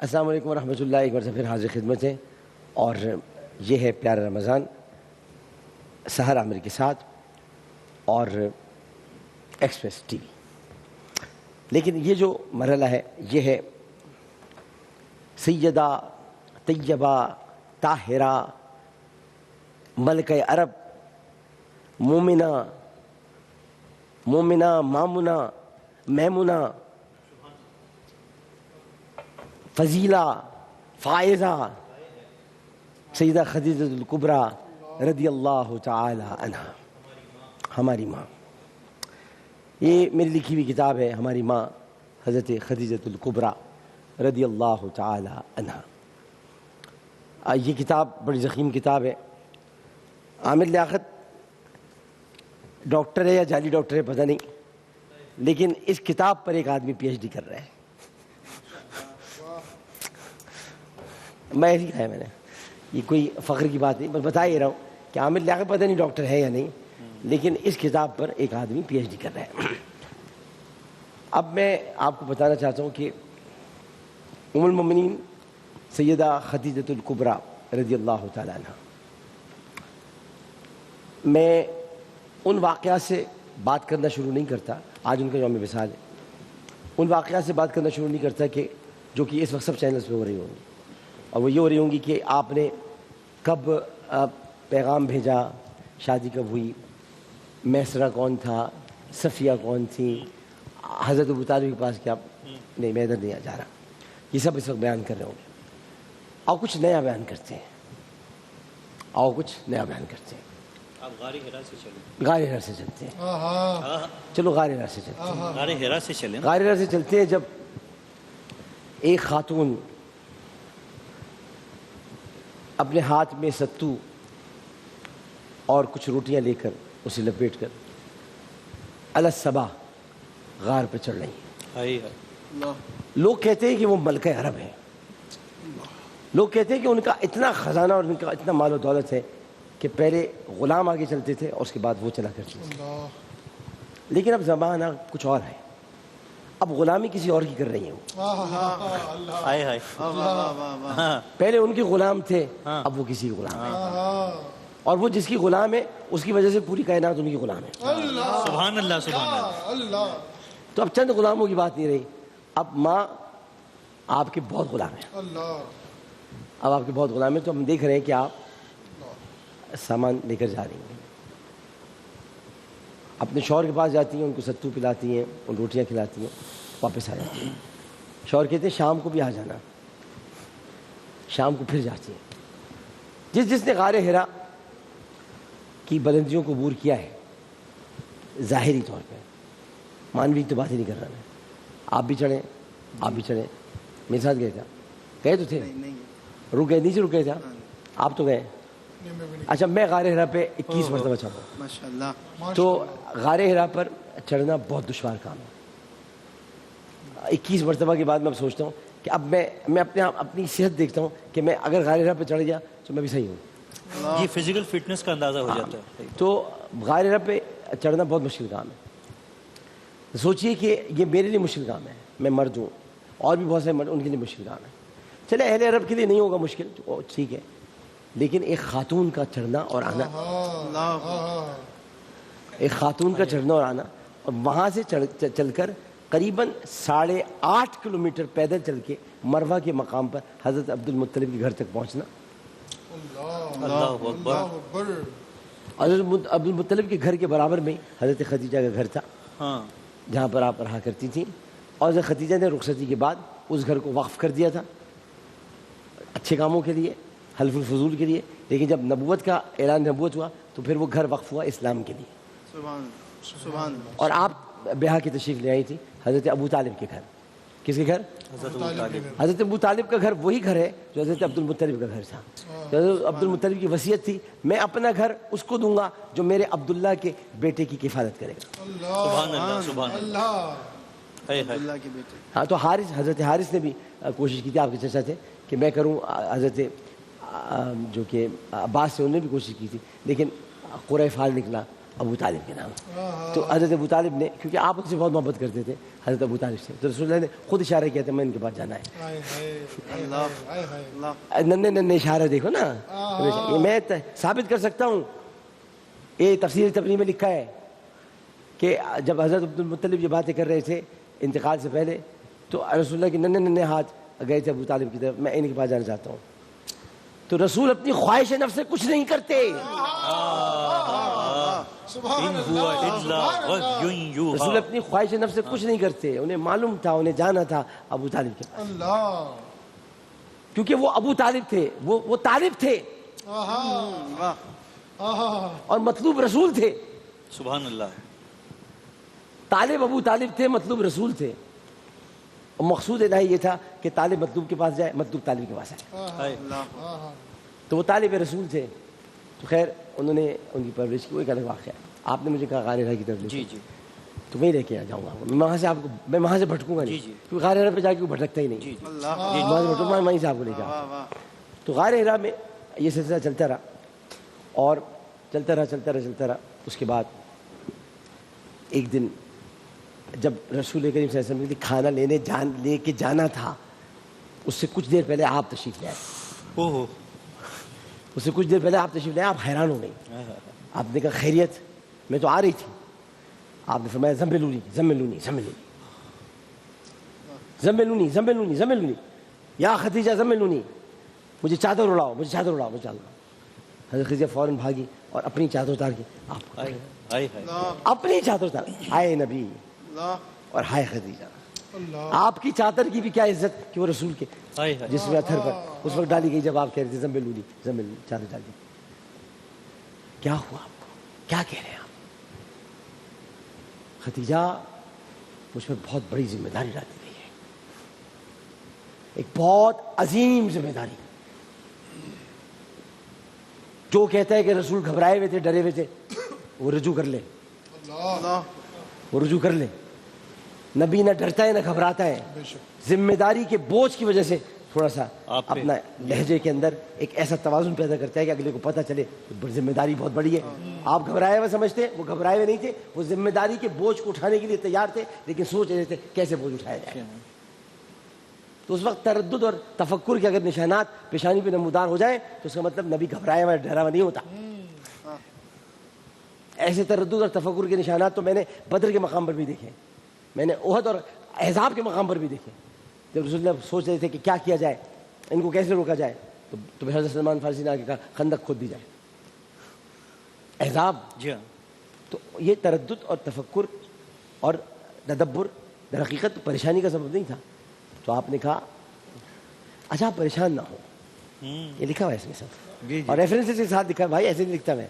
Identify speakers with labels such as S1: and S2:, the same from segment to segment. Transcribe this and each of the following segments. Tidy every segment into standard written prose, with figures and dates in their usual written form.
S1: السلام علیکم ورحمۃ اللہ، ایک بار سے پھر حاضر خدمت ہے، اور یہ ہے پیارا رمضان سحر عامر کے ساتھ اور ایکسپریس ٹی وی۔ لیکن یہ جو مرحلہ ہے یہ ہے سیدہ طیبہ طاہرہ ملکہ عرب مومنہ مامنہ میمونہ فضیلہ فائزہ سیدہ خدیجہ الکبریٰ رضی اللہ تعالی عنہ، ہماری ماں۔ یہ میری لکھی ہوئی کتاب ہے، ہماری ماں حضرت خدیجہ الکبریٰ رضی اللہ تعالی عنہ۔ یہ کتاب بڑی ضخیم کتاب ہے۔ عامر لیاقت ڈاکٹر ہے یا جعلی ڈاکٹر ہے پتہ نہیں، لیکن اس کتاب پر ایک آدمی پی ایچ ڈی کر رہا ہے۔ میں ایسی کہا ہے میں نے، یہ کوئی فخر کی بات نہیں، بس بتا ہی رہا ہوں کہ عامر لیاقت پتہ نہیں ڈاکٹر ہے یا نہیں، لیکن اس کتاب پر ایک آدمی پی ایچ ڈی کر رہا ہے۔ اب میں آپ کو بتانا چاہتا ہوں کہ ام المؤمنین سیدہ خدیجہ الکبریٰ رضی اللہ تعالی عنہ، میں ان واقعات سے بات کرنا شروع نہیں کرتا، آج ان کا یوم وصال ہے، ان واقعات سے بات کرنا شروع نہیں کرتا کہ جو کہ اس وقت سب چینلز پہ ہو رہی ہوں گی، اور وہ یہ ہو رہی ہوں گی کہ آپ نے کب پیغام بھیجا، شادی کب ہوئی، میسرہ کون تھا، صفیہ کون تھی، حضرت ابو طالب کے پاس کیا، نہیں میں ادھر نہیں جا رہا، یہ سب اس وقت بیان کر رہے ہوں گے۔ اور کچھ نیا بیان کرتے ہیں،
S2: آپ غار حرا سے چلیں،
S1: غار حرا سے چلتے ہیں، چلو غار حرا سے چلتے ہیں،
S2: غار حرا سے چلیں،
S1: غار حرا سے چلتے ہیں۔ جب ایک خاتون اپنے ہاتھ میں ستو اور کچھ روٹیاں لے کر اسے لپیٹ کر علی الصبا غار پہ چڑھ رہی ہیں، لوگ کہتے ہیں کہ وہ ملکہ عرب ہے، لوگ کہتے ہیں کہ ان کا اتنا خزانہ اور ان کا اتنا مال و دولت ہے کہ پہلے غلام آگے چلتے تھے اور اس کے بعد وہ چلا کرتے تھے، لیکن اب زمانہ کچھ اور ہے، اب غلامی کسی اور کی کر رہی ہیں۔ پہلے ان کے غلام تھے، اب وہ کسی کے غلام ہیں، اور وہ جس کی غلام ہے اس کی وجہ سے پوری کائنات ان کی غلام ہے۔
S2: سبحان اللہ، سبحان اللہ۔
S1: تو اب چند غلاموں کی بات نہیں رہی، اب ماں آپ کے بہت غلام ہیں، اب آپ کے بہت غلام ہیں، تو ہم دیکھ رہے ہیں کہ آپ سامان لے کر جا رہی ہیں، اپنے شوہر کے پاس جاتی ہیں، ان کو ستو پلاتی ہیں، ان روٹیاں کھلاتی ہیں، واپس آ جاتی ہیں۔ شوہر کہتے ہیں شام کو بھی آ جانا، شام کو پھر جاتی ہیں۔ جس نے غار حرا کی بلندیوں کو عبور کیا ہے، ظاہری طور پہ، مانوی تو بات ہی نہیں کر رہا میں، آپ بھی چڑھیں، آپ بھی چڑھیں، میرے ساتھ گئے تھا، گئے تو تھے، رک گئے، نیچے رک گئے تھا، آپ تو گئے۔ اچھا، میں غار حرا پہ 21 مرتبہ چڑھا ہوں،
S3: ماشاءاللہ،
S1: تو غار حرا پر چڑھنا بہت دشوار کام ہے۔ 21 مرتبہ کے بعد میں اب سوچتا ہوں کہ اب میں اپنی صحت دیکھتا ہوں کہ میں اگر غار حرا پہ چڑھ گیا تو میں بھی صحیح ہوں،
S2: یہ فزیکل فٹنس کا اندازہ ہو جاتا ہے۔
S1: تو غار حرا پہ چڑھنا بہت مشکل کام ہے۔ سوچئے کہ یہ میرے لیے مشکل کام ہے، میں مرد ہوں، اور بھی بہت سے مرد ان کے لیے مشکل کام ہے، چلے اہل عرب کے لیے نہیں ہوگا مشکل، ٹھیک ہے، لیکن ایک خاتون کا چڑھنا اور آنا، ایک خاتون کا چڑھنا اور آنا، اور وہاں سے چل کر قریباً 8.5 کلومیٹر پیدل چل کے مروہ کے مقام پر حضرت عبد المطلب کے گھر تک پہنچنا۔
S2: اللہ اکبر۔
S1: حضرت عبد المطلب کے گھر کے برابر میں حضرت خدیجہ کا گھر تھا، جہاں پر آپ رہا کرتی تھیں، اور حضرت خدیجہ نے رخصتی کے بعد اس گھر کو وقف کر دیا تھا اچھے کاموں کے لیے، حلف الفضول کے لیے، لیکن جب نبوت کا اعلان نبوت ہوا تو پھر وہ گھر وقف ہوا اسلام کے لیے، اور آپ بیاہ کی تشریف لے آئی تھی حضرت ابو طالب کے گھر۔ کس کے گھر؟ حضرت ابو طالب کا گھر وہی گھر ہے جو حضرت عبد المطلب کا گھر تھا۔ حضرت عبد المطلب کی وصیت تھی، میں اپنا گھر اس کو دوں گا جو میرے عبداللہ کے بیٹے کی کفالت کرے گا۔
S2: سبحان اللہ، سبحان اللہ۔
S1: ہاں، تو حضرت حارث نے بھی کوشش کی تھی، آپ کے چچا تھے، کہ میں کروں، حضرت جو کہ عباس سے انہوں نے بھی کوشش کی تھی، لیکن قرہ فال نکلا، ابو طالب کے نام. تو حضرت ابو طالب نے, کیونکہ آپ ان سے بہت محبت کرتے تھے حضرت ابو طالب سے, تو رسول اللہ نے خود اشارہ کیا تھا میں ان کے پاس جانا ہے. ننے ننے اشارہ دیکھو نا, یہ میں ثابت کر سکتا ہوں. یہ تفسیر تبری میں لکھا ہے کہ جب حضرت عبد المطلب یہ باتیں کر رہے تھے انتقال سے پہلے, تو رسول اللہ کے ننے ننے ہاتھ گئے تھے ابو طالب کی طرف, میں ان کے پاس جانا چاہتا ہوں. تو رسول اپنی خواہش نفس سے کچھ نہیں کرتے. رسول اپنی خواہش نفس سے کچھ نہیں کرتے. انہیں معلوم تھا, انہیں جانا تھا ابو طالب کے پاس, کیونکہ وہ ابو طالب تھے, وہ طالب تھے اور مطلوب رسول تھے.
S2: سبحان اللہ.
S1: طالب ابو طالب تھے, مطلوب رسول تھے. اور مقصود الہی یہ تھا کہ طالب مطلوب کے پاس جائے, مطلوب طالب کے پاس آئے. تو وہ طالب رسول تھے. تو خیر انہوں نے ان کی پرورش کی. وہ ایک الگ واقعہ ہے. آپ نے مجھے کہا غار حرا کی طرف لے,
S2: جی جی,
S1: تو میں ہی لے کے آ جاؤں گا. میں وہاں سے بھٹکوں گا نہیں, کیونکہ غار حرا پہ جا کے وہ بھٹکتا ہی نہیں. وہاں سے بھٹکوں گا, وہیں سے آپ کو لے جاؤں. تو غار حرا میں یہ سلسلہ چلتا رہا اور چلتا رہا. اس کے بعد ایک دن جب رسول کریم صلی اللہ علیہ وسلم نے کھانا لے کے جانا تھا, اس سے کچھ دیر پہلے آپ تشریف لے آئے. اس سے کچھ دیر پہلے آپ تشریف لے آئے. آپ حیران ہو گئی. آپ نے کہا خیریت؟ میں تو آ رہی تھی. آپ نے فرمایا زملونی یا خدیجہ زملونی, مجھے چادر اڑاؤ. حضرت خدیجہ فوراً بھاگی اور اپنی چادر اتار کے اپنی چادر اتار, ہائے نبی اور ہائے خدیجہ. آپ کی چادر کی بھی کیا عزت کہ وہ رسول کے جس میں اتھر پر اس وقت ڈالی گئی جب آپ کہہ رہے تھے زملونی چادر ڈال دی. کیا ہوا آپ کو, کیا کہہ رہے ہیں آپ؟ خدیجہ مجھ پر بہت بڑی ذمہ داری ڈالی گئی ہے, ایک بہت عظیم ذمہ داری. جو کہتا ہے کہ رسول گھبرائے ہوئے تھے, ڈرے ہوئے تھے, وہ رجوع کر لے. نبی نہ ڈرتا ہے نہ گھبراتا ہے. ذمہ داری کے بوجھ کی وجہ سے تھوڑا سا اپنا لہجے کے اندر ایک ایسا توازن پیدا کرتا ہے کہ اگلے کو پتہ چلے ذمہ داری بہت بڑی ہے. آپ گھبرائے ہوئے سمجھتے, وہ گھبرائے ہوئے نہیں تھے. وہ ذمہ داری کے بوجھ کو اٹھانے کے لیے تیار تھے, لیکن سوچ رہے تھے کیسے بوجھ اٹھایا جائے. تو اس وقت تردد اور تفکر کے اگر نشانات پیشانی پہ نمودار ہو جائیں تو اس کا مطلب نبی گھبرایا ہوا ڈرا ہوا نہیں ہوتا. ایسے تردد اور تفکر کے نشانات تو میں نے بدر کے مقام پر بھی دیکھے, میں نے احد اور احزاب کے مقام پر بھی دیکھے. جب رسول اللہ سوچ رہے تھے کہ کیا کیا جائے, ان کو کیسے روکا جائے, تو حضرت سلمان فارسی نے آ کے کہا خندق کھود دی جائے. احزاب, تو یہ تردد اور تفکر اور تدبر در حقیقت پریشانی کا سبب نہیں تھا. تو آپ نے کہا اچھا آپ پریشان نہ ہو, یہ لکھا ہوا ہے اس میں سب, اور ریفرنسز کے ساتھ لکھا ہے, بھائی ایسے نہیں لکھتا میں,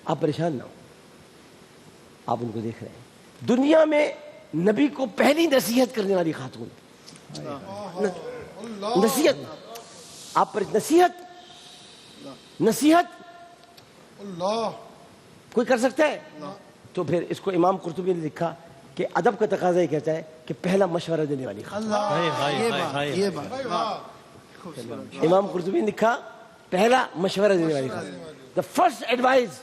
S1: آپ پریشان نہ ہو. آپ ان کو دیکھ رہے ہیں, دنیا میں نبی کو پہلی نصیحت کرنے والی خاتون. نصیحت آپ پر, نصیحت کوئی کر سکتا ہے؟ تو پھر اس کو امام قرطبی نے لکھا کہ ادب کا تقاضا یہ کہتا ہے کہ پہلا مشورہ دینے والی خاتون. امام قرطبی نے لکھا پہلا مشورہ دینے والی خاتون. The first advice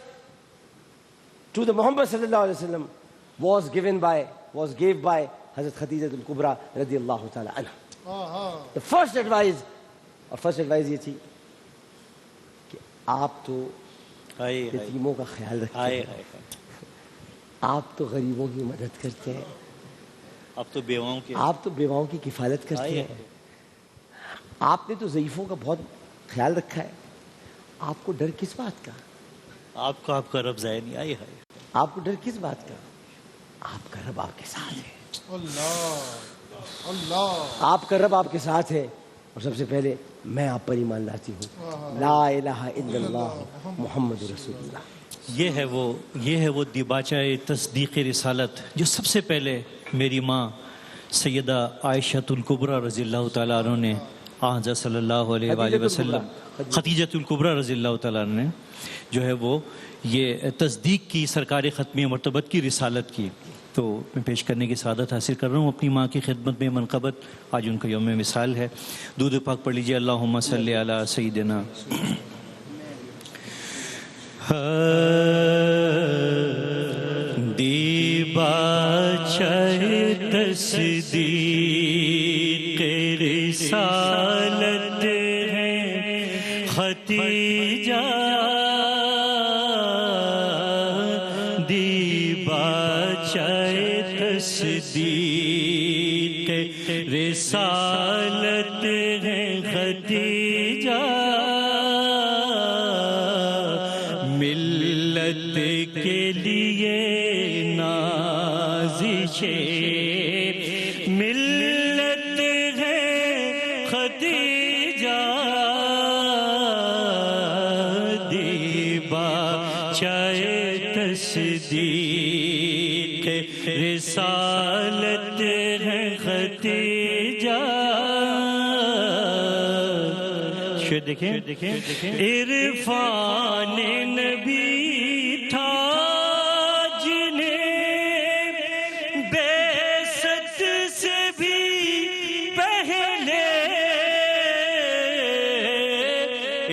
S1: to the Muhammad sallallahu alaihi wasallam was gave by Hazrat Khadijah al-Kubra radiyallahu ta'ala anha. The first advice, اور فرسٹ ایڈوائز یہ تھی کہ آپ تو یتیموں کا خیال رکھتے ہیں, آپ تو غریبوں کی مدد کرتے ہیں, آپ تو بیواؤں کی کفالت کرتے ہیں, آپ نے تو ضعیفوں کا بہت خیال رکھا ہے. آپ کو ڈر کس بات کا؟
S2: آپ کا رب ضائع نہیں. آئے ہائے,
S1: آپ کو ڈر کس بات کا؟ آپ کا رب آپ کے ساتھ ہے. آپ کا رب آپ کے ساتھ ہے. اور سب سے پہلے میں آپ پر ایمان لاتی ہوں, لا الہ الا اللہ محمد رسول اللہ.
S2: یہ ہے وہ دیباچہ تصدیق رسالت جو سب سے پہلے میری ماں سیدہ عائشہ الکبریٰ رضی اللہ تعالیٰ عنہ نے حضرت صلی اللہ علیہ وآلہ وسلم, خدیجہ الکبریٰ رضی اللہ تعالیٰ عنہ نے جو ہے وہ یہ تصدیق کی سرکار ختمی مرتبت کی رسالت کی. تو میں پیش کرنے کی سعادت حاصل کر رہا ہوں اپنی ماں کی خدمت میں منقبت. آج ان کا یوم مثال ہے. درود پاک پڑھ لیجیے. اللہم صلی علی سیدنا تصدیق رسالت ہے ختیجہ دیباچہ تصدیق رسالت ہے ختیجہ ملت کے لیے نازش ملت ہے ختیجہ دیباچہ تصدیق رسالت ہے ختیجہ دیکھیں عرفان نبی تھا جنہیں بعثت سے بھی پہلے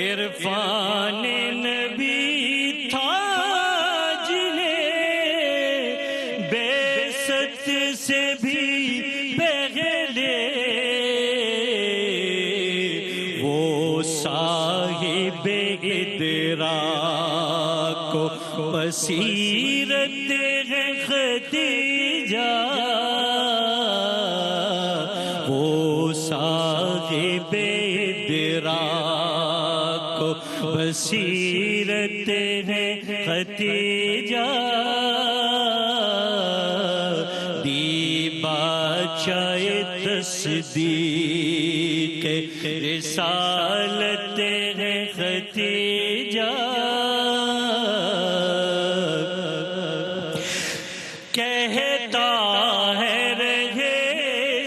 S2: عرفان نبی تھا جنہیں بعثت سے بھی پہلے صاحب ادراک و بصیرت ہے ختیجہ وہ صاحب ادراک و بصیرت ہے ختیجہ دیباچہ تصدیق رسالت ہے ختیجہ کہتا ہے رہے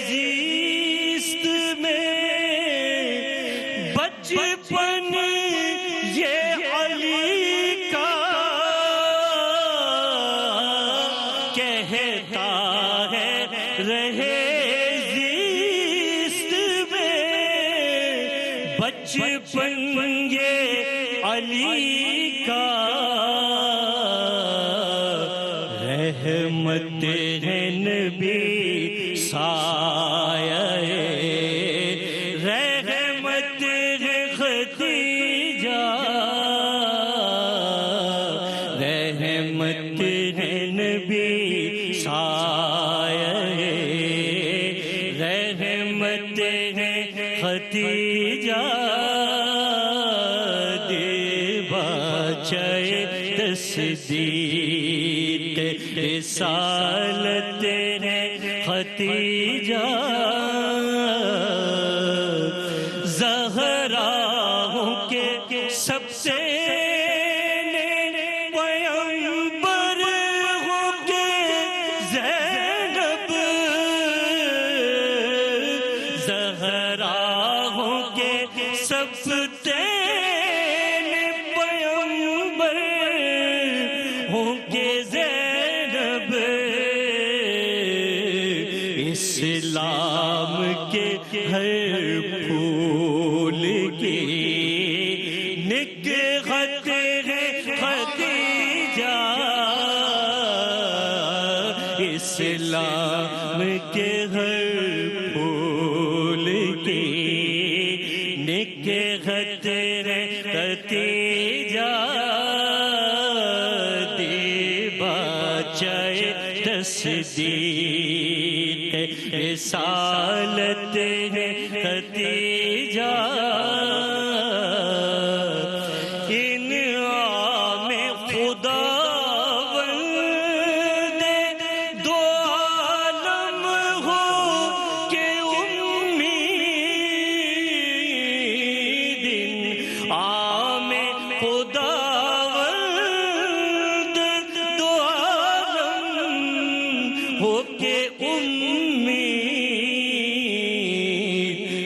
S2: زیست میں بچپن یہ علی کا کہتا ہے رہے بچپن یہ علی کا رحمت ہے نبی سایہ رحمت ہے ختیجہ رحمت ہے نبی سایہ رحمت ہے ختیجہ دیباچہ تصدیق رسالت ہے ختیجہ زہرا کے سب سے پیغمبر ہو کے زینب زہرا کے سب پیغمبر ہوں گے زینب اسلام کے ہر پھول کی نگہت ہے ختیجہ اسلام کے ہر پھول کی نگہت ہے ختیجہ دیباچہ تصدیق رسالت ہے ختیجہ انعام خداوند دو عالم ہو کہ امید انعام خداوند دو عالم ہو کہ امید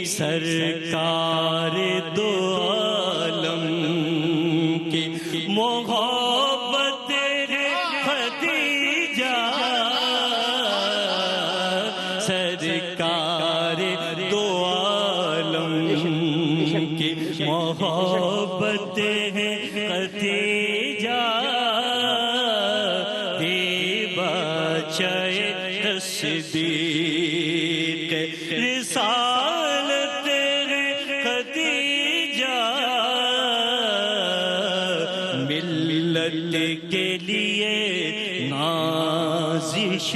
S2: سرکار دو عالم کی محبت ہے ختیجہ سرکار دو عالم کی محبت ہے ختیجہ دیباچہ تصدیق ملت کے لیے نازش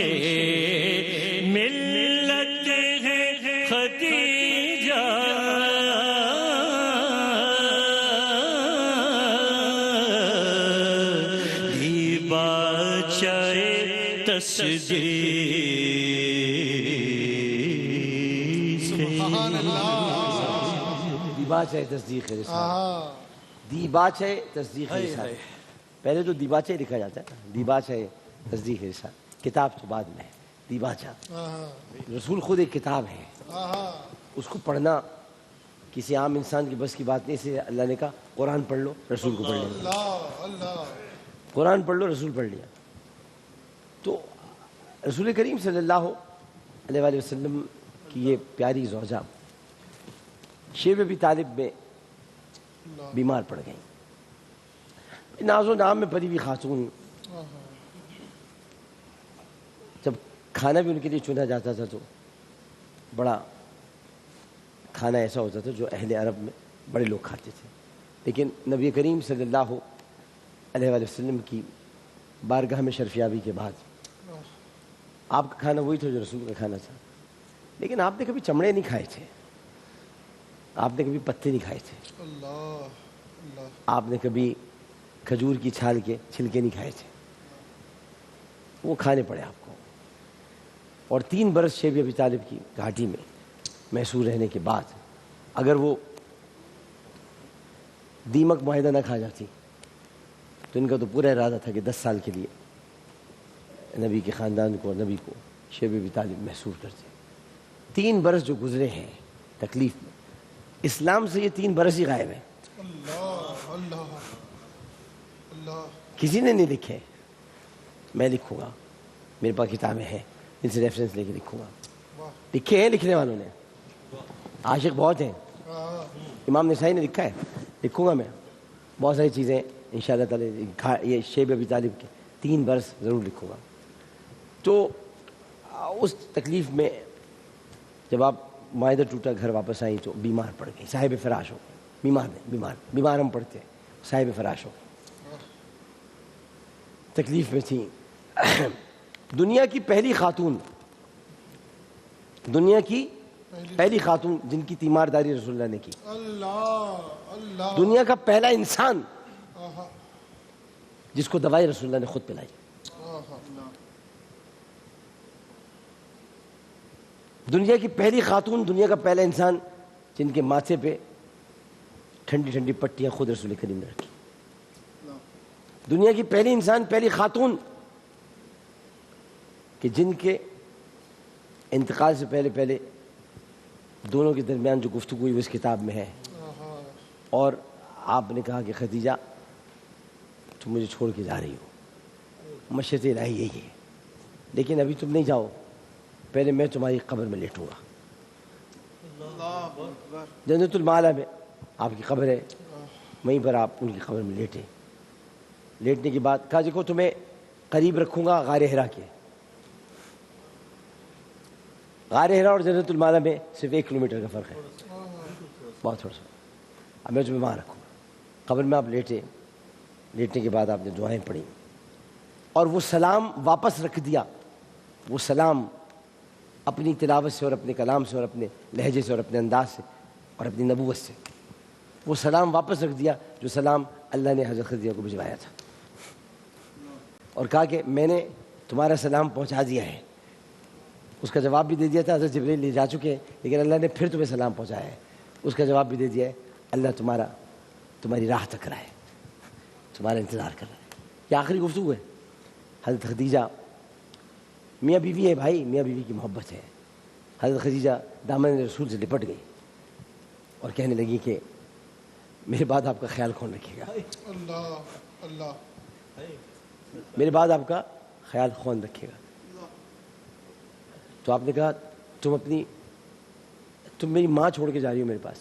S2: ملت ہے خدیجہ دیباچہ تصدیق
S1: دیباچہ تصدیق رسالت، دیباچہ تصدیق رسالت۔ پہلے تو دیباچہ لکھا جاتا ہے، دیباچہ تصدیق رسالت، کتاب تو بعد میں ہے۔ دیباچہ رسول خود ایک کتاب ہے، اس کو پڑھنا کسی عام انسان کی بس کی بات نہیں، اس لیے اللہ نے کہا قرآن پڑھ لو، رسول کو پڑھ لو، قرآن پڑھ لو، رسول پڑھ لیا۔ تو رسول کریم صلی اللہ علیہ وآلہ وسلم کی یہ پیاری زوجہ شیب ابی طالب میں بیمار پڑ گئیں، ناز و نام میں پلی ہوئی خاتون، جب کھانا بھی ان کے لیے چنا جاتا تھا تو بڑا کھانا ایسا ہوتا تھا جو اہل عرب میں بڑے لوگ کھاتے تھے، لیکن نبی کریم صلی اللہ علیہ وآلہ وسلم کی بارگاہ میں شرفیابی کے بعد آپ کا کھانا وہی تھا جو رسول کا کھانا تھا، لیکن آپ نے کبھی چمڑے نہیں کھائے تھے، آپ نے کبھی پتے نہیں کھائے تھے، آپ نے کبھی کھجور کی چھال کے چھلکے نہیں کھائے تھے، وہ کھانے پڑے آپ کو۔ اور 3 برس شیب ابی طالب کی گھاٹی میں محصور رہنے کے بعد اگر وہ دیمک معاہدہ نہ کھا جاتی تو ان کا تو پورا ارادہ تھا کہ 10 سال کے لیے نبی کے خاندان کو اور نبی کو شیب ابی طالب محصور کرتے۔ 3 برس جو گزرے ہیں تکلیف میں، اسلام سے یہ 3 برس ہی غائب ہیں، کسی نے نہیں لکھے، میں لکھوں گا، میرے پاس کتابیں ہیں، ان سے ریفرنس لے کے لکھوں گا، لکھے ہیں لکھنے والوں نے، عاشق بہت ہیں، امام نسائی نے لکھا ہے، لکھوں گا میں بہت ساری چیزیں انشاءاللہ تعالی، یہ شیب ابی طالب کے 3 برس ضرور لکھوں گا۔ تو اس تکلیف میں جب آپ معاہدہ ٹوٹا گھر واپس آئیں تو بیمار پڑ گئی، صاحب فراش ہو گئی، بیمار ہم پڑتے ہیں، صاحب فراش ہو گئی، تکلیف میں تھی۔ دنیا کی پہلی خاتون جن کی تیمارداری رسول اللہ نے کی، دنیا کا پہلا انسان جس کو دوائی رسول اللہ نے خود پلائی، دنیا کی پہلی خاتون، دنیا کا پہلا انسان جن کے ماتھے پہ ٹھنڈی ٹھنڈی پٹیاں خود رسول کریم نے رکھی، دنیا کی پہلی انسان، پہلی خاتون کہ جن کے انتقال سے پہلے دونوں کے درمیان جو گفتگو ہوئی وہ اس کتاب میں ہے، اور آپ نے کہا کہ خدیجہ تم مجھے چھوڑ کے جا رہی ہو، مشیت الہی یہی ہے، لیکن ابھی تم نہیں جاؤ، پہلے میں تمہاری قبر میں لیٹوں گا، جنت المعلا میں آپ کی قبر ہے، وہیں پر آپ ان کی قبر میں لیٹے، لیٹنے کے بعد کہا دیکھو تمہیں قریب رکھوں گا غار حرا کے، غار حرا اور جنت المعلا میں صرف 1 کلومیٹر کا فرق ہے، بہت تھوڑا سا، اب میں تمہیں وہاں رکھوں گا، قبر میں آپ لیٹے، لیٹنے کے بعد آپ نے دعائیں پڑھی اور وہ سلام واپس رکھ دیا، وہ سلام اپنی تلاوت سے اور اپنے کلام سے اور اپنے لہجے سے اور اپنے انداز سے اور اپنی نبوت سے وہ سلام واپس رکھ دیا جو سلام اللہ نے حضرت خدیجہ کو بھجوایا تھا، اور کہا کہ میں نے تمہارا سلام پہنچا دیا ہے، اس کا جواب بھی دے دیا تھا، حضرت جبریل لے جا چکے ہیں لیکن اللہ نے پھر تمہیں سلام پہنچایا ہے، اس کا جواب بھی دے دیا ہے، اللہ تمہاری راہ تک رہا ہے، تمہارا انتظار کر رہا ہے۔ یہ آخری گفتگو ہے، حضرت خدیجہ میاں بیوی ہے بھائی، میاں بیوی کی محبت ہے، حضرت خدیجہ دامن رسول سے لپٹ گئی اور کہنے لگی کہ میرے بعد آپ کا خیال کون رکھے گا، میرے بعد آپ کا خیال کون رکھے گا؟ تو آپ نے کہا تم میری ماں چھوڑ کے جا رہی ہو میرے پاس،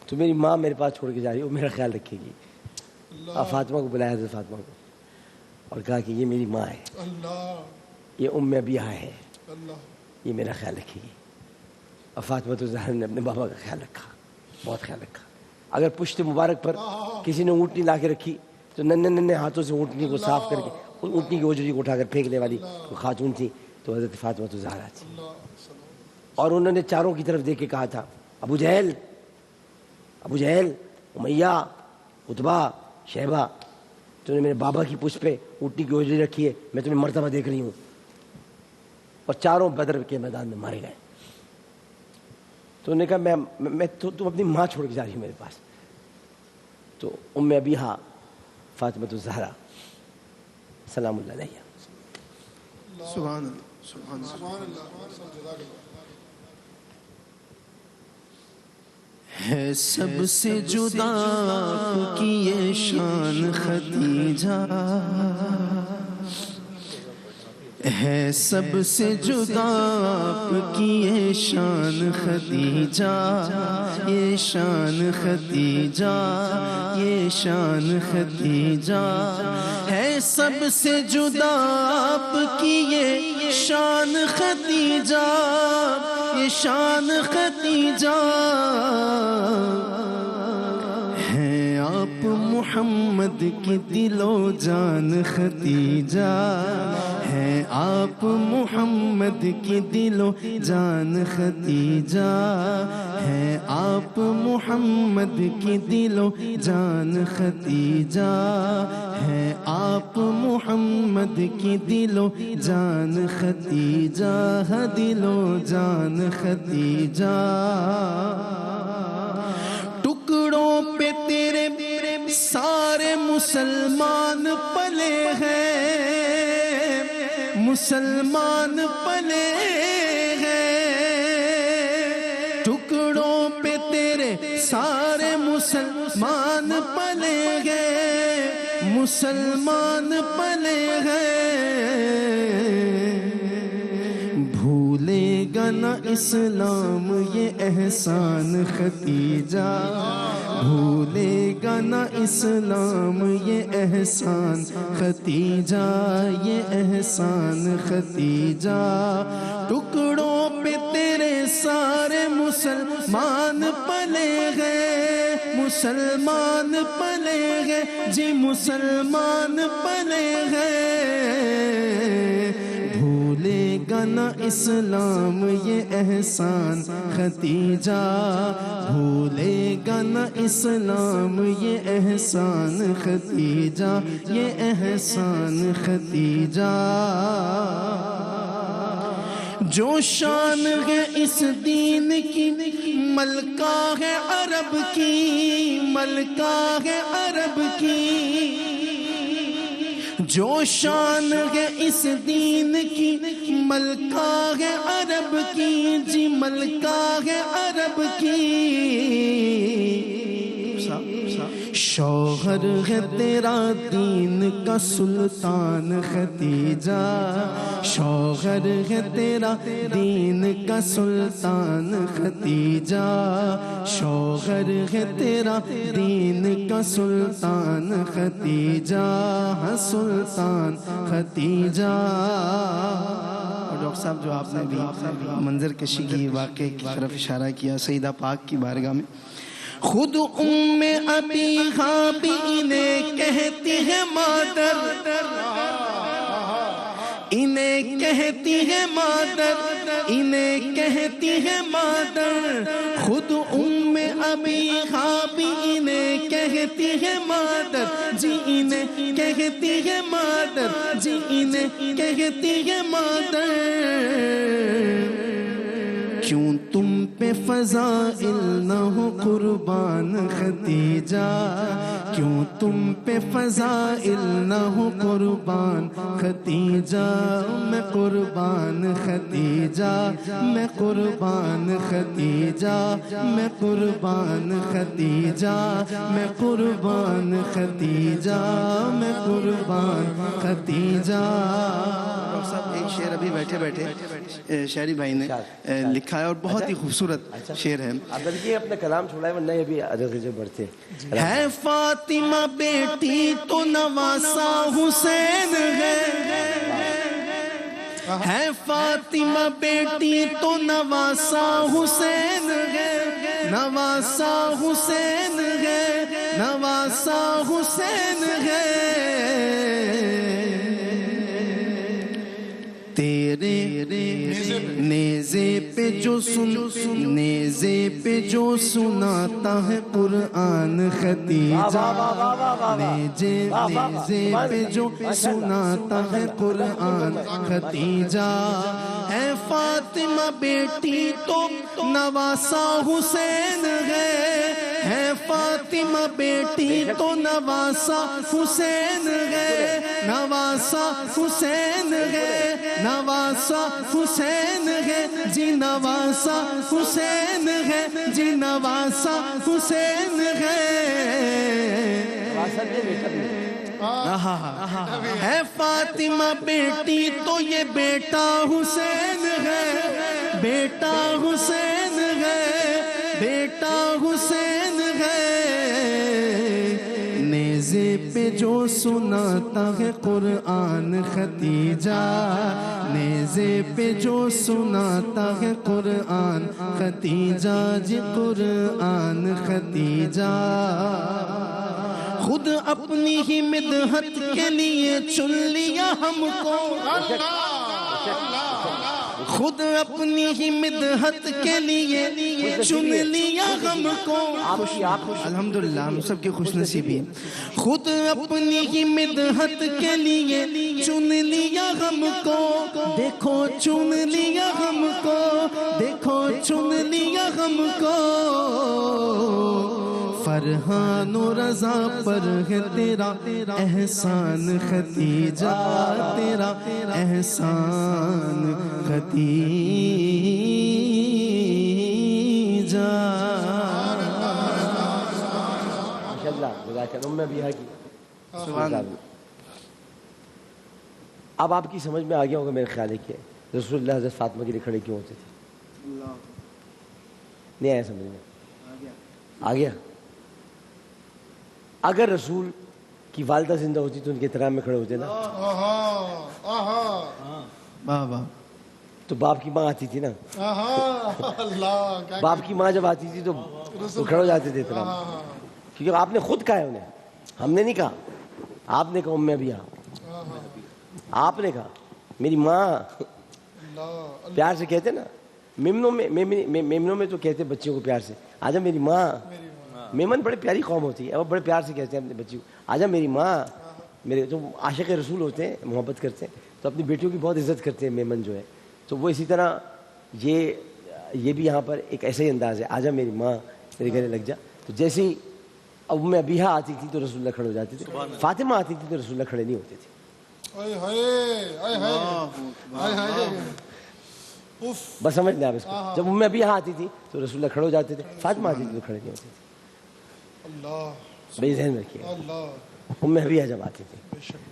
S1: تو میری ماں میرے پاس چھوڑ کے جا رہی ہو، میرا خیال رکھے گی۔ فاطمہ کو بلایا حضرت فاطمہ کو اور کہا کہ یہ میری ماں ہے، یہ ام ابیہ ہے، یہ میرا خیال رکھے گی۔ اور فاطمہ تو زہرا نے اپنے بابا کا خیال رکھا، بہت خیال رکھا. اگر پشت مبارک پر کسی نے اونٹنی لا کے رکھی تو ننھے ننھے ہاتھوں سے اونٹنی کو صاف کر کے اونٹنی کی اوجری کو اٹھا کر پھینکنے والی وہ خاتون تھی تو حضرت فاطمہ زہرا تھی. اور انہوں نے چاروں کی طرف دیکھ کے کہا تھا ابو جہل امیہ عتبہ شیبہ تو نے میرے بابا کی پشت پہ اونٹنی کی اوجری رکھی ہے, میں تمہیں مرتبہ دیکھ رہی ہوں. اور چاروں بدر کے میدان میں مارے گئے. تو انہوں نے کہا میں تم اپنی ماں چھوڑ کے جا رہی ہوں میرے پاس. تو ام ابیہا فاطمہ الزہرا سلام اللہ علیہا.
S3: سبحان اللہ سبحان اللہ. ہے سب سے جدا آپ کی یہ شان خدیجہ, ہے سب سے جدا آپ کی یہ شان خدیجہ, یہ شان خدیجہ, یہ شان خدیجہ. ہے سب سے جدا آپ کی یہ شان خدیجہ, یہ شان خدیجہ. ہے آپ محمد کی دل و جان خدیجہ, ہے آپ محمد کی دل و جان خدیجہ, ہے آپ محمد کی دل و جان خدیجہ, ہے آپ محمد کی دل و جان خدیجہ, دل و جان خدیجہ. ٹکڑوں پہ تیرے سارے مسلمان پلے ہیں, مسلمان پلے ہیں. ٹکڑوں پہ تیرے سارے مسلمان پلے ہیں, مسلمان پلے ہیں. بھولے گا نہ اسلام یہ احسان خدیجہ, بھولے گا نہ اسلام یہ احسان خدیجہ, یہ احسان خدیجہ. ٹکڑوں پہ تیرے سارے مسلمان پلے گئے, مسلمان پلے گئے, جی مسلمان پلے گئے. بھولے گا نہ اسلام یہ احسان خدیجہ, بھولے گا نہ اسلام یہ احسان خدیجہ, یہ احسان خدیجہ. جو شان ہے اس دین کی ملکہ ہے عرب کی, ملکہ ہے عرب کی. جو شان ہے اس دین کی ملکہ ہے عرب کی, جی ملکہ ہے عرب کی. شوہر ہے تیرا دین کا سلطان خدیجہ, شوہر ہے تیرا دین کا سلطان خدیجہ, شوہر ہے تیرا دین کا سلطان خدیجہ, سلطان خدیجہ. ڈاکٹر صاحب جو آپ نے بھی منظر کشی کی واقعے کی طرف اشارہ کیا سیدہ پاک کی بارگاہ میں, خود ام ابیہا بھی انہیں کہتی ہے مادر, انہیں کہتی ہے مادر, انہیں کہتی ہے مادر. خود ام ابیہا بھی انہیں کہتی ہے مادر, جی انہیں کہتی ہے مادر, جی انہیں کہتی ہے مادر. کیوں تم پہ فضائل نہ ہو قربان خدیجہ, کیوں تم پہ فضائل نہ ہو قربان خدیجہ. میں قربان خدیجہ, میں قربان خدیجہ, میں قربان خدیجہ, میں قربان خدیجہ, میں قربان خدیجہ. ڈاکٹر صاحب ایک شعر ابھی بیٹھے بیٹھے شاعری بھائی نے لکھا ہے اور بہت ہی خوبصورت شعر ہے.
S1: اب بلکہ اپنا کلام چھوڑا ہے ورنہ یہ بھی عدد جو بڑھتے
S3: ہے. فاطمہ بیٹی تو نواسا حسین ہے فاطمہ بیٹی تو نواسا حسین ہے. نواسا حسین ہے، نواسا حسین ہے، تیرے نیزے پہ جو نیزے پہ جو سناتا ہے قرآن ختیجہ، نیزے پہ جو سناتا ہے قرآن ختیجہ، ہے فاطمہ بیٹی تو نواسا حسین ہے، ہے فاطمہ بیٹی تو نواسا حسین ہے، نواسا حسین ہے، نواسا حسین ہے جی، نواسا حسین ہے جی، نواسا حسین ہے، ہے فاطمہ بیٹی تو یہ بیٹا حسین ہے، بیٹا حسین ہے، بیٹا حسین ہے، نیزے پہ جو سناتا ہے قرآن ختیجہ، نیزے پہ جو سناتا ہے قرآن ختیجہ جی، قرآن ختیجہ، خود اپنی ہی مدحت کے لیے چن لیا ہم کو، خود اپنی ہی مدحت کے لیے چن لیا ہم کو، الحمدللہ ہم سب کے خوش نصیبی ہیں، خود اپنی ہی مدحت کے لیے چن لیا ہم کو، دیکھو چن لیا ہم کو، دیکھو چن لیا ہم کو، فرحان و رضا پر ہے تیرا احسان ختیجہ، تیرا احسان ختیجہ،
S1: ماشاءاللہ، جزاک اللہ ام ابیہا کی سبحان اللہ۔ اب آپ کی سمجھ میں آ گیا ہوگا میرے خیال ہے کہ رسول اللہ حضرت فاطمہ کے لیے کھڑے کیوں ہوتے تھے؟ نہیں آیا سمجھ میں؟ آ گیا؟ اگر رسول کی والدہ زندہ ہوتی تو ان کے احترام میں کھڑے ہوتے نا، تو باپ کی ماں آتی تھی نا، باپ کی ماں جب آتی تھی تو کھڑے ہو جاتے تھے احترام، کیونکہ آپ نے خود کہا ہے انہیں، ہم نے نہیں کہا، آپ نے کہا ام ابیہا، آپ نے کہا میری ماں، پیار سے کہتے نا، میمنوں میں تو کہتے بچوں کو پیار سے، آجا میری ماں، میمن بڑے پیاری قوم ہوتی ہے، وہ بڑے پیار سے کہتے ہیں اپنے بچوں کو آجا میری ماں، میرے جو عاشق رسول ہوتے ہیں محبت کرتے ہیں تو اپنی بیٹیوں کی بہت عزت کرتے ہیں میمن جو ہے، تو وہ اسی طرح یہ بھی یہاں پر ایک ایسا ہی انداز ہے، آجا میری ماں میرے گلے لگ جا، تو جیسے ہی ام ابیہا آتی تھی تو رسول اللہ کھڑے ہو جاتے تھے، فاطمہ آتی تھی تو رسول اللہ کھڑے نہیں ہوتے تھے، بس سمجھ لیں آپ اس کو، جب ام ابیہا آتی تھی تو رسول اللہ کھڑے ہو جاتے تھے، فاطمہ آتی تھی تو کھڑے نہیں ہوتے تھے، بھائی ذہن رکھیے، ام ابیہا جب آتی تھی،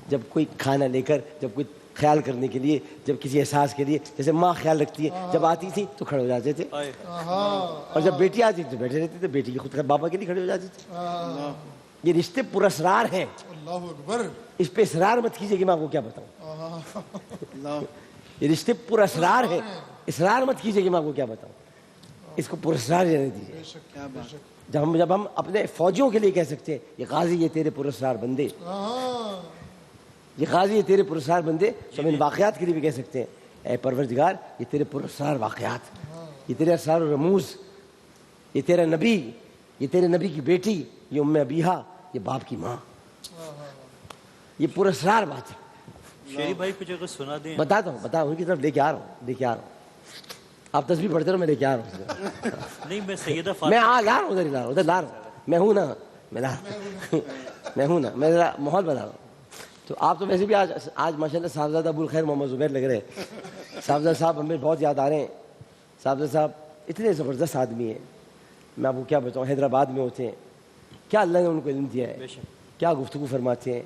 S1: جب کوئی کھانا لے کر، جب کوئی خیال کرنے کے لیے، جب کسی احساس کے لیے، جیسے ماں خیال رکھتی ہے، جب آتی تھی تو کھڑے ہو جاتے تھے، اور جب بیٹی آتی تھی تو بیٹھے رہتے تھے، بیٹی کی خود بابا کے لیے کھڑے ہو جاتے تھے، یہ رشتے پراسرار ہیں، اس پہ اصرار مت کیجیے کہ میں آپ کو کیا بتاؤں، یہ رشتے پراسرار ہیں، اصرار مت کیجیے کہ میں آپ کو کیا بتاؤں، اس کو پراسرار رہنے دیجیے، جب ہم اپنے فوجیوں کے لیے کہہ سکتے ہیں یہ غازی یہ تیرے پراسرار بندے، یہ غازی یہ تیرے پراسرار بندے، تو ہم ان واقعات کے لیے بھی کہہ سکتے ہیں اے پروردگار یہ تیرے پراسرار واقعات، یہ تیرے اسرار و رموز، یہ تیرا نبی، یہ تیرے نبی کی بیٹی، یہ ام ابیہا، یہ باپ کی ماں، یہ پراسرار بات ہے۔
S2: شیری بھائی کچھ اگر سنا دیں،
S1: بتاتا ہوں ان کی طرف لے کے آ رہا ہوں، آپ تسبیح پڑھتے رہو، میں لے کے آ رہا ہوں،
S2: نہیں میں سیدہ
S1: میں
S2: فاطمہ،
S1: لا رہا ہوں، ادھر ہی لا رہا ہوں، ادھر لا رہا ہوں، میں ہوں نا، میں ہوں نا، میں ذرا ماحول بتا رہا ہوں، تو آپ تو ویسے بھی آج ماشاءاللہ صاحبزادہ ابو الخیر محمد زبیر لگ رہے ہیں، صاحبزادہ صاحب ہمیں بہت یاد آ رہے ہیں، صاحبزادہ صاحب اتنے زبردست آدمی ہیں، میں آپ کو کیا بتاؤں، حیدرآباد میں ہوتے ہیں، کیا اللہ نے ان کو علم دیا ہے، کیا گفتگو فرماتے ہیں،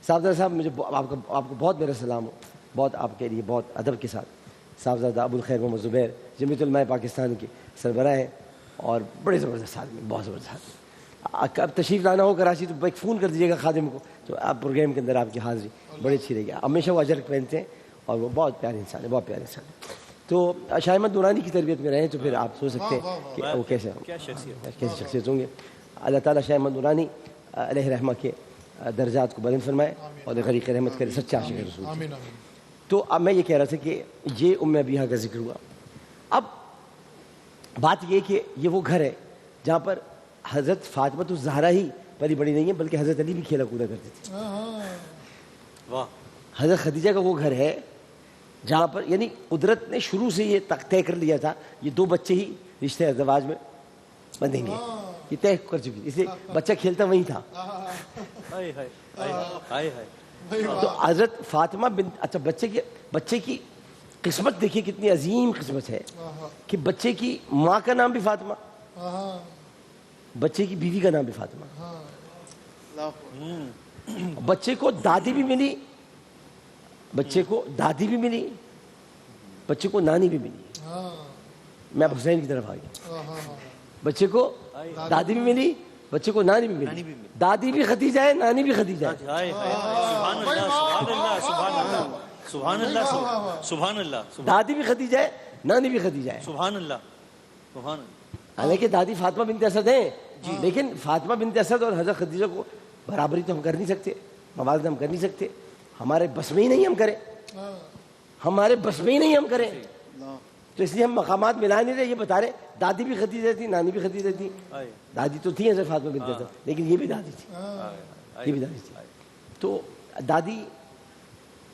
S1: صاحبزادہ صاحب مجھے آپ کو بہت میرا سلام ہو، بہت آپ کے لیے بہت ادب کے ساتھ، صاحبزادہ ابو الخیر محمد زبیر جمعیت علماء پاکستان کے سربراہ ہیں اور بڑے زبردست آدمی، بہت زبردست آدمی، اب تشریف لانا ہو کراچی تو ایک فون کر دیجیے گا خادم کو، تو آپ پروگرام کے اندر آپ کی حاضری بڑی اچھی رہے گی، ہمیشہ وہ اجرک پہنتے ہیں اور وہ بہت پیارے انسان ہے، بہت پیارے انسان ہے۔ تو شاہ احمد نورانی کی تربیت میں رہے تو پھر آپ سوچ سکتے ہیں کہ وہ کیسے شخصیت ہوں گے. اللہ تعالیٰ شاہ احمد نورانی علیہ رحمہ کے درجات کو بلند فرمائے اور غریق رحمت کرے, سچے عاشق رسول.
S4: آمین آمین.
S1: تو اب میں یہ کہہ رہا تھا کہ یہ ام ابیہا کا ذکر ہوا. اب بات یہ کہ یہ وہ گھر ہے جہاں پر حضرت فاطمہ تو زہرا ہی پلی بڑی نہیں ہے بلکہ حضرت علی بھی کھیلا کودا کرتے تھے.
S2: واہ.
S1: حضرت خدیجہ کا وہ گھر ہے جہاں پر یعنی قدرت نے شروع سے یہ طے کر لیا تھا یہ 2 بچے ہی رشتے ازدواج میں بندھیں گے, یہ طے کر چکی, اس لیے بچہ کھیلتا وہیں تھا. تو حضرت فاطمہ بنت, اچھا بچے کی قسمت دیکھیے کتنی عظیم قسمت ہے کہ بچے کی ماں کا نام بھی فاطمہ, بچے کی بیوی کا نام بھی فاطمہ, بچے کو دادی بھی ملی, بچے کو دادی بھی ملی, بچے کو نانی بھی ملی. میں اب حسین کی طرف آ گیا. بچے کو دادی بھی ملی, بچے کو نانی بھی ملی. دادی بھی خدیجہ ہے, نانی بھی خدیجہ ہے.
S2: سبحان اللہ سبحان اللہ.
S1: دادی بھی خدیجہ ہے, نانی بھی خدیجہ ہے.
S2: سبحان اللہ سبحان اللہ.
S1: حالانکہ دادی فاطمہ بنت اسد ہیں لیکن فاطمہ بنت اسد اور حضرت خدیجہ کو برابری تو ہم کر نہیں سکتے, موازنہ ہم کر نہیں سکتے. ہمارے بس میں ہی نہیں ہم کریں, ہمارے بس میں ہی نہیں ہم کریں. تو اس لیے ہم مقامات ملا نہیں رہے. یہ بتا رہے دادی بھی خدیجہ تھی, نانی بھی خدیجہ تھی. دادی تو تھی حضرت فاطمہ بنت اسد لیکن یہ بھی دادی تھی, یہ بھی دادی تھی. تو دادی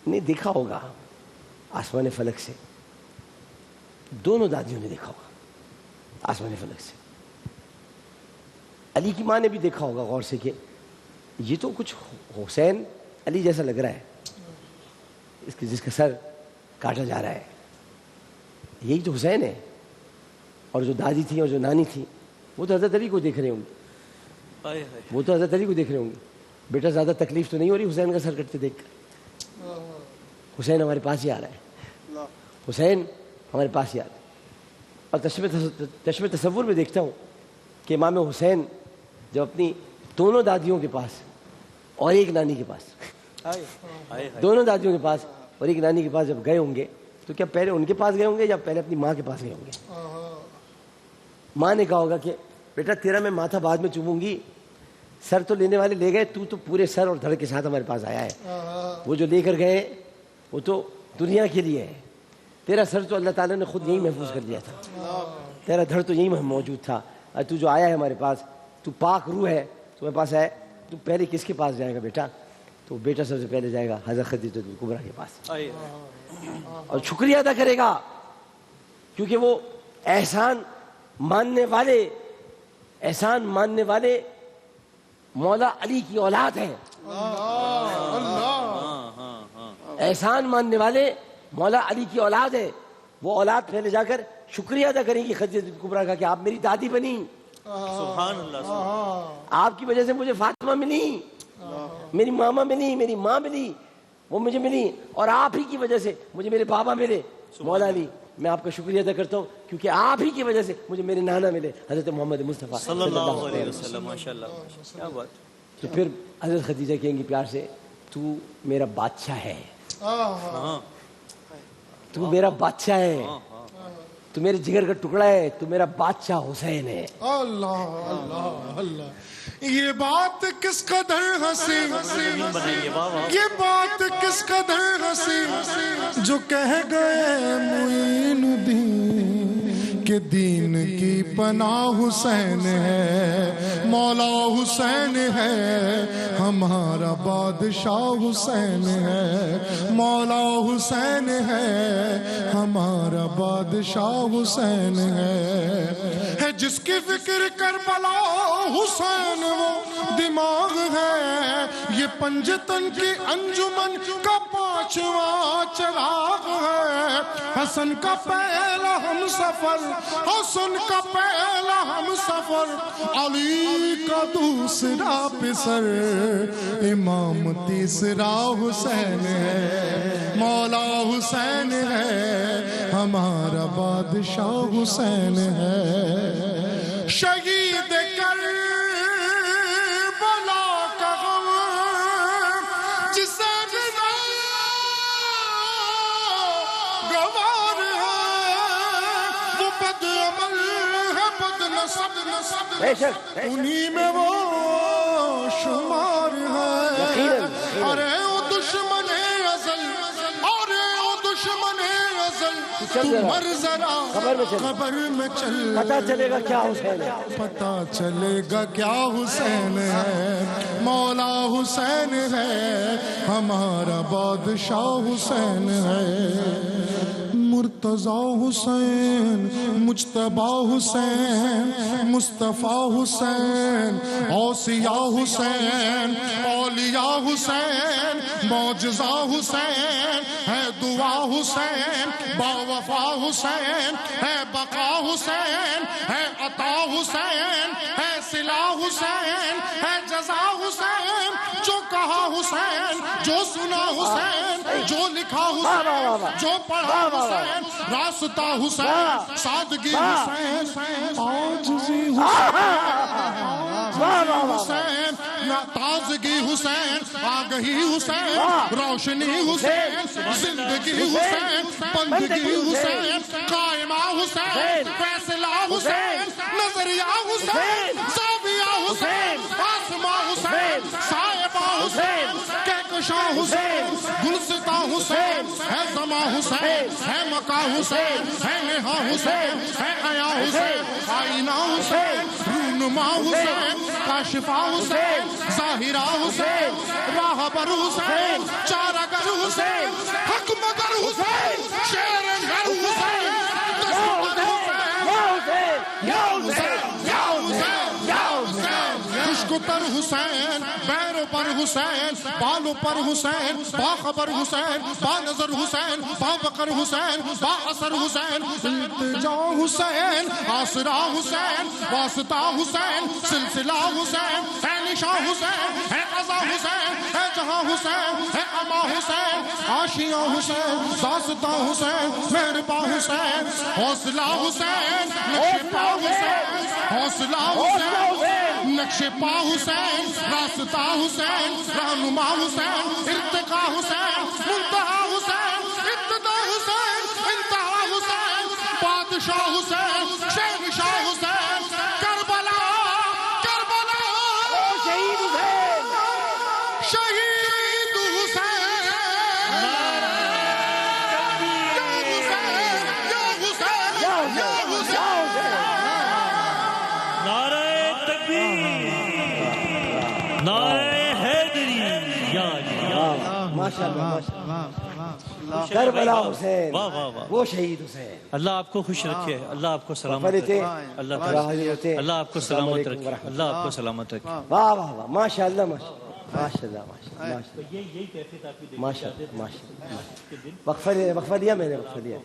S1: نے دیکھا ہوگا آسمان فلک سے, دونوں دادیوں نے دیکھا ہوگا آسمان فلک سے. علی کی ماں نے بھی دیکھا ہوگا غور سے کہ یہ تو کچھ حسین علی جیسا لگ رہا ہے, اس کے جس کا سر کاٹا جا رہا ہے یہی تو حسین ہے. اور جو دادی تھی اور جو نانی تھی وہ تو حضرت علی کو دیکھ رہے ہوں گے, وہ تو حضرت علی کو دیکھ رہے ہوں گے. بیٹا زیادہ تکلیف تو نہیں ہو رہی حسین کا سر کٹتے دیکھ کر, حسین ہمارے پاس ہی آ رہا ہے, حسین ہمارے پاس ہی آ رہا ہے. اور چشم تصور میں دیکھتا ہوں کہ امام حسین جب اپنی دونوں دادیوں کے پاس اور ایک نانی کے پاس, دونوں دادیوں کے پاس اور ایک نانی کے پاس جب گئے ہوں گے تو کیا پہلے ان کے پاس گئے ہوں گے یا پہلے اپنی ماں کے پاس گئے ہوں گے؟ ماں نے کہا ہوگا کہ بیٹا تیرا میں ماتھا بعد میں چوموں گی, سر تو لینے والے لے گئے, تو پورے سر اور دھڑ کے ساتھ ہمارے پاس آیا ہے. وہ جو لے کر گئے وہ تو دنیا کے لیے ہے, تیرا سر تو اللہ تعالیٰ نے خود یہی محفوظ کر دیا تھا, تیرا دھڑ تو یہی موجود تھا. تو جو آیا ہے ہمارے پاس, تو پاک روح ہے, تمہارے پاس آئے, تو پہلے کس کے پاس جائے گا بیٹا؟ تو بیٹا سب سے پہلے جائے گا حضرت خدیجہ کبریٰ کے پاس اور شکریہ ادا کرے گا, کیونکہ وہ احسان ماننے والے مولا علی کی اولاد ہیں. احسان ماننے والے مولا علی کی اولاد ہے. وہ اولاد پہلے جا کر شکریہ ادا کریں گی خدیجہ کبریٰ کا کہ آپ میری دادی بنی,
S2: سبحان اللہ,
S1: آپ کی وجہ سے مجھے فاطمہ ملی, میری ماما ملی, میری ماں ملی, وہ مجھے ملی, اور آپ ہی کی وجہ سے مجھے میرے بابا ملے مولا علی. میں آپ کا شکریہ ادا کرتا ہوں کیونکہ آپ ہی کی وجہ سے مجھے میرے نانا ملے حضرت محمد مصطفیٰ
S2: صلی اللہ علیہ وسلم. ماشاءاللہ, کیا بات.
S1: تو پھر حضرت خدیجہ کہیں گی پیار سے تو میرا بادشاہ ہے, تو میرا بادشاہ ہے, تو میرے جگر کا ٹکڑا ہے, تو میرا بادشاہ حسین ہے.
S4: اللہ اللہ اللہ. یہ بات کس قدر ہنسی, یہ بات کس قدر ہنسی جو کہہ گئے معین الدین کہ دین کی پناہ حسین ہے, مولا حسین ہے, ہمارا بادشاہ حسین ہے, مولا حسین ہے, ہمارا بادشاہ حسین ہے. جس کی فکر کربلا حسین وہ دماغ ہے, یہ پنجتن کی انجمن کا 5واں چراغ ہے. حسن کا پہلا ہم سفر, حسن کا پہلا ہم سفر, علی کا دوسرا پسر, امام تیسرا حسین ہے, مولا حسین ہے, ہمارا بادشاہ حسین ہے. شہید کربلا کا غم جسے بنا گوار ہے,
S1: بے شک
S4: انہی میں وہ شمار ہے
S1: یقیناً
S4: ارے او دشمن ازل ارے او دشمن ازل تو مر ذرا قبر میں چل
S1: پتہ چلے گا کیا حسین ہے
S4: پتہ چلے گا کیا حسین ہے مولا حسین ہے ہمارا بادشاہ حسین ہے مرتضیٰ حسین مجتبیٰ حسین مصطفیٰ حسین اوصیاء حسین اولیاء حسین معجزہ حسین ہے دعا حسین باوفا حسین ہے بقا حسین ہے عطا حسین ہے صلہ حسین ہے جزا حسین جو کہا حسین جو سنا حسین جو لکھا حسین جو پڑھا حسین راستہ حسین سادگی حسین عاجزی حسین تازگی حسین آگہی حسین روشنی حسین زندگی حسین بندگی حسین قائمہ حسین فیصلہ حسین نظریہ حسین زاویہ حسین آسماں حسین صاحبہ حسین کہکشاں حسین گلستہ حسین ہے زماں حسین ہے مکہ حسین ہے نہا حسین ہے حیا حسین آئینہ حسین رونما حسین کاشفہ حسین ظاہرہ حسین راہبر حسین چارگر حسین حق مگر حسین شیر گھر حسین خشکتر حسین بیر پر حسین بالو پر حسین باخبر حسین با نظر حسین با بکر حسین با اثر حسین التجا حسین آسرا حسین واسطہ حسین سلسلہ حسین ہے نشاں حسین ہے قضا حسین ہے جہاں حسین ہے اما حسین آشیاں حسین داستہ حسین مہرباں حسین حوصلہ حسین نقش پا حسین حوصلہ حسین نقش پا حسین راستہ حسین رہنما حسین ارتقا حسین منتہا حسین ابتدا حسین انتہا حسین بادشاہ حسین شہنشاہ حسین کربلا کربلا
S1: شہید حسین
S4: شہید حسین یا حسین یا حسین
S2: نعرہ تکبیر نعرہ حیدری یا
S1: ماشاءاللہ کربلا حسین
S2: واہ واہ واہ
S1: وہ شہید حسین
S2: اللہ آپ کو خوش رکھے اللہ آپ کو سلامت
S1: فرتے
S2: رکھے اللہ آپ کو سلامت رکھے اللہ آپ کو سلامت رکھے
S1: واہ واہ واہ ماشاءاللہ ماشاءاللہ ماشاءاللہ ماشاءاللہ وقفہ دیا میں نے وقفہ دیا